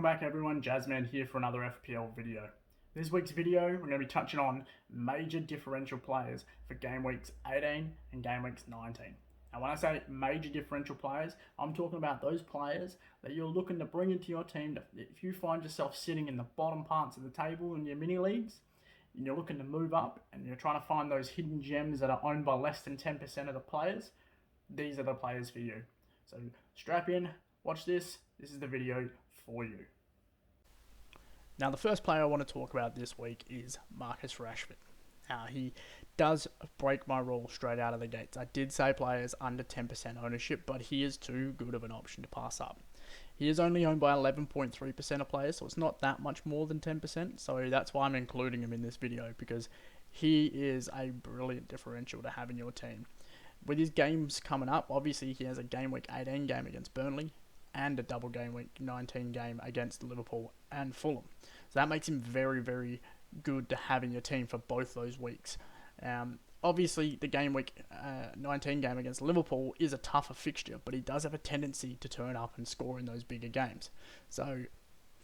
back everyone, Jasmine here for another FPL video. This week's video, we're going to be touching on major differential players for game weeks 18 and game weeks 19. And when I say major differential players, I'm talking about those players that you're looking to bring into your team. If you find yourself sitting in the bottom parts of the table in your mini leagues, and you're looking to move up, and you're trying to find those hidden gems that are owned by less than 10% of the players, these are the players for you. So strap in, watch this. This is the video for you. Now, the first player I want to talk about this week is Marcus Rashford. Now, he does break my rule straight out of the gates. I did say players under 10% ownership, but he is too good of an option to pass up. He is only owned by 11.3% of players, so it's not that much more than 10%, so that's why I'm including him in this video, because he is a brilliant differential to have in your team. With his games coming up, obviously he has a game week 18 game against Burnley, and a double game week 19 game against Liverpool and Fulham. So that makes him very, very good to have in your team for both those weeks. Obviously, the game week 19 game against Liverpool is a tougher fixture, but he does have a tendency to turn up and score in those bigger games. So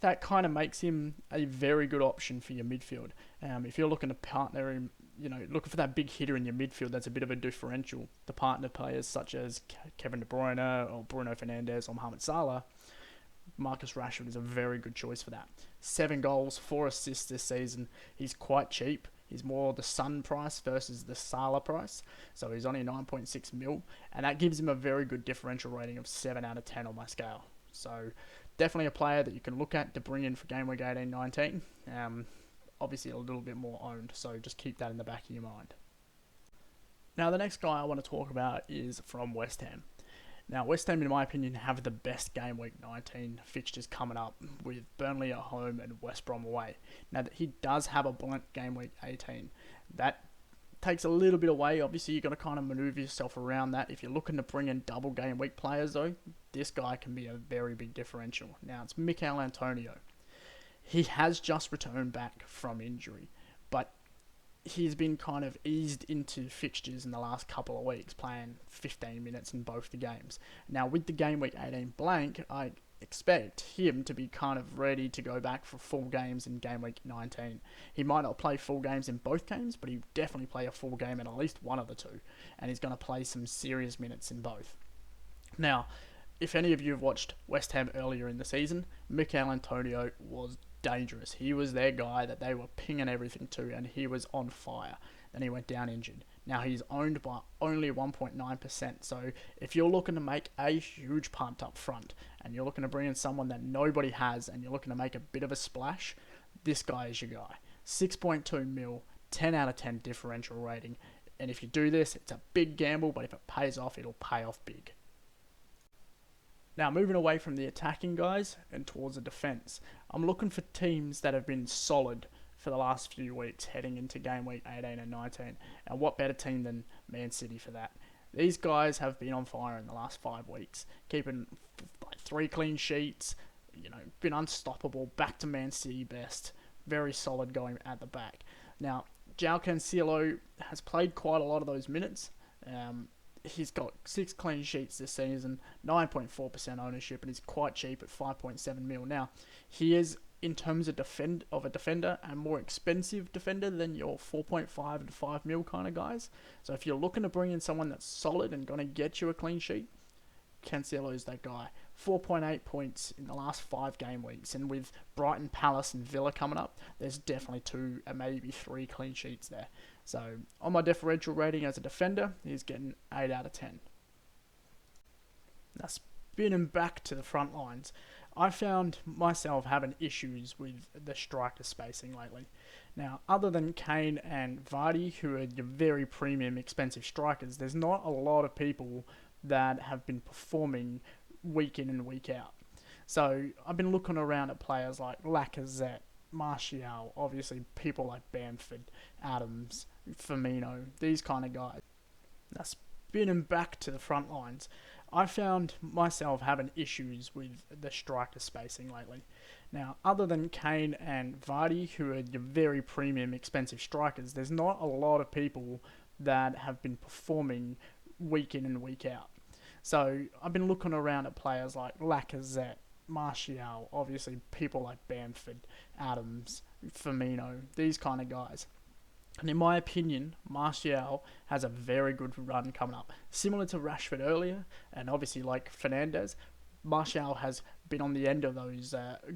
that kind of makes him a very good option for your midfield. If you're looking to partner him, looking for that big hitter in your midfield that's a bit of a differential to partner players such as Kevin De Bruyne or Bruno Fernandes or Mohamed Salah, Marcus Rashford is a very good choice for that. 7 goals, 4 assists this season. He's quite cheap. He's more the Sun price versus the Salah price. So he's only 9.6 mil, and that gives him a very good differential rating of 7 out of 10 on my scale. So definitely a player that you can look at to bring in for game week 18-19. Obviously a little bit more owned, so just keep that in the back of your mind. Now, the next guy I want to talk about is from West Ham. Now, West Ham, in my opinion, have the best game week 19 fixtures coming up, with Burnley at home and West Brom away. Now, he does have a blunt game week 18. That takes a little bit away. Obviously, you've got to kind of maneuver yourself around that. If you're looking to bring in double game week players, though, this guy can be a very big differential. Now, it's Mikel Antonio. He has just returned back from injury, but he's been kind of eased into fixtures in the last couple of weeks, playing 15 minutes in both the games. Now, with the game week 18 blank, I expect him to be kind of ready to go back for full games in game week 19. He might not play full games in both games, but he definitely play a full game in at least one of the two, and he's going to play some serious minutes in both. Now, if any of you have watched West Ham earlier in the season, Mikel Antonio was dangerous. He was their guy that they were pinging everything to, and he was on fire. Then he went down injured. Now he's owned by only 1.9%, so if you're looking to make a huge punt up front, and you're looking to bring in someone that nobody has, and you're looking to make a bit of a splash, this guy is your guy. 6.2 mil, 10 out of 10 differential rating, and if you do this, it's a big gamble, but if it pays off, it'll pay off big. Now, moving away from the attacking guys and towards the defence, I'm looking for teams that have been solid for the last few weeks heading into game week 18 and 19. And what better team than Man City for that? These guys have been on fire in the last 5 weeks, keeping 3 clean sheets, been unstoppable, back to Man City best, very solid going at the back. Now, João Cancelo has played quite a lot of those minutes. He's got 6 clean sheets this season, 9.4% ownership, and he's quite cheap at 5.7 mil. Now, he is, in terms of a defender, a more expensive defender than your 4.5 and 5 mil kind of guys. So if you're looking to bring in someone that's solid and going to get you a clean sheet, Cancelo is that guy. 4.8 points in the last 5 game weeks, and with Brighton, Palace and Villa coming up, there's definitely 2 and maybe 3 clean sheets there. So on my differential rating as a defender, he's getting 8 out of 10. Now, spinning back to the front lines, I found myself having issues with the striker spacing lately. Now, other than Kane and Vardy, who are your very premium expensive strikers, there's not a lot of people that have been performing week in and week out. So I've been looking around at players like Lacazette, Martial, obviously people like Bamford, Adams, Firmino, these kind of guys. Now, spinning back to the front lines, I found myself having issues with the striker spacing lately. Now, other than Kane and Vardy, who are your very premium expensive strikers, there's not a lot of people that have been performing week in and week out. So I've been looking around at players like Lacazette, Martial, obviously people like Bamford, Adams, Firmino, these kind of guys. And in my opinion, Martial has a very good run coming up. Similar to Rashford earlier, and obviously like Fernandes, Martial has been on the end of those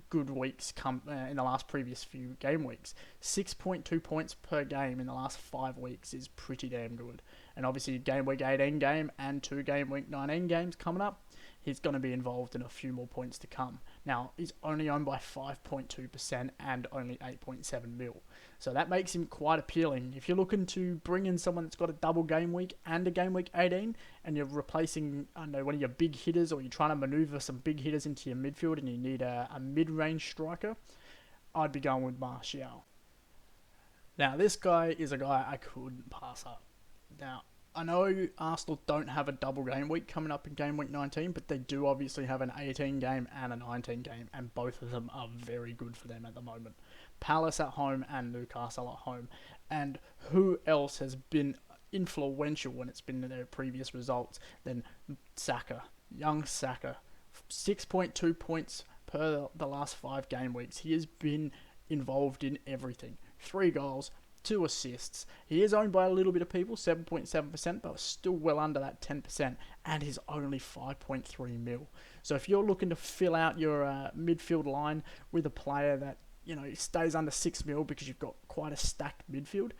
good weeks in the last previous few game weeks. 6.2 points per game in the last 5 weeks is pretty damn good. And obviously game week 18 game and 2 game week 19 games coming up, he's going to be involved in a few more points to come. Now, he's only owned by 5.2% and only 8.7 mil. So that makes him quite appealing. If you're looking to bring in someone that's got a double game week and a game week 18, and you're replacing, I don't know, one of your big hitters, or you're trying to maneuver some big hitters into your midfield and you need a mid-range striker, I'd be going with Martial. Now, this guy is a guy I couldn't pass up. Now, I know Arsenal don't have a double game week coming up in game week 19, but they do obviously have an 18 game and a 19 game, and both of them are very good for them at the moment. Palace at home and Newcastle at home. And who else has been influential when it's been in their previous results than Saka? Young Saka. 6.2 points per the last 5 game weeks. He has been involved in everything. 3 goals, 2 assists. He is owned by a little bit of people, 7.7%, but still well under that 10%, and he's only 5.3 mil. So if you're looking to fill out your midfield line with a player that, you know, stays under 6 mil because you've got quite a stacked midfield,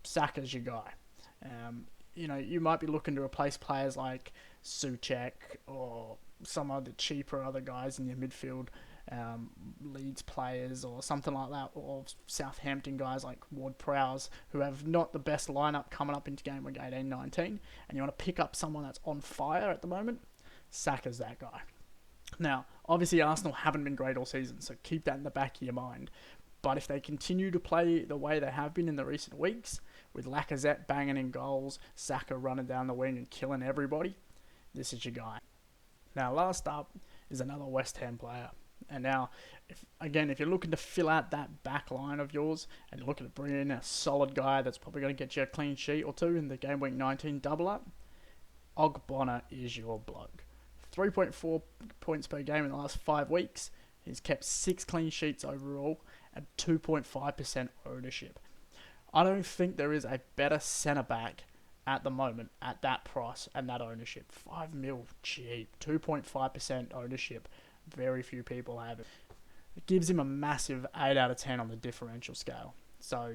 Saka's your guy. You know, you might be looking to replace players like Souček or some other cheaper other guys in your midfield, Leeds players or something like that, or Southampton guys like Ward-Prowse, who have not the best lineup coming up into game week 18-19, and you want to pick up someone that's on fire at the moment, Saka's that guy. Now, obviously Arsenal haven't been great all season, so keep that in the back of your mind. But if they continue to play the way they have been in the recent weeks, with Lacazette banging in goals, Saka running down the wing and killing everybody, this is your guy. Now, last up is another West Ham player. And now, if you're looking to fill out that back line of yours and looking to bring in a solid guy that's probably going to get you a clean sheet or 2 in the game week 19 double up, Ogbonna is your bloke. 3.4 points per game in the last 5 weeks. He's kept 6 clean sheets overall and 2.5% ownership. I don't think there is a better centre-back at the moment at that price and that ownership. 5 mil cheap, 2.5% ownership. Very few people have it. It gives him a massive 8 out of 10 on the differential scale. So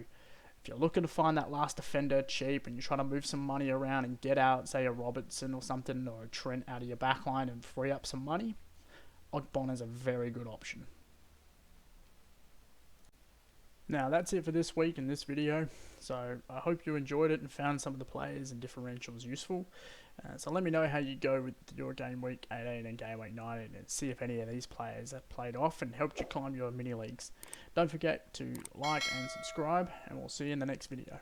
if you're looking to find that last defender cheap and you're trying to move some money around and get out, say, a Robertson or something, or a Trent out of your backline and free up some money, Ogbonna is a very good option. Now, that's it for this week in this video. So I hope you enjoyed it and found some of the players and differentials useful. So let me know how you go with your game week 18 and game week 19 and see if any of these players have played off and helped you climb your mini leagues. Don't forget to like and subscribe, and we'll see you in the next video.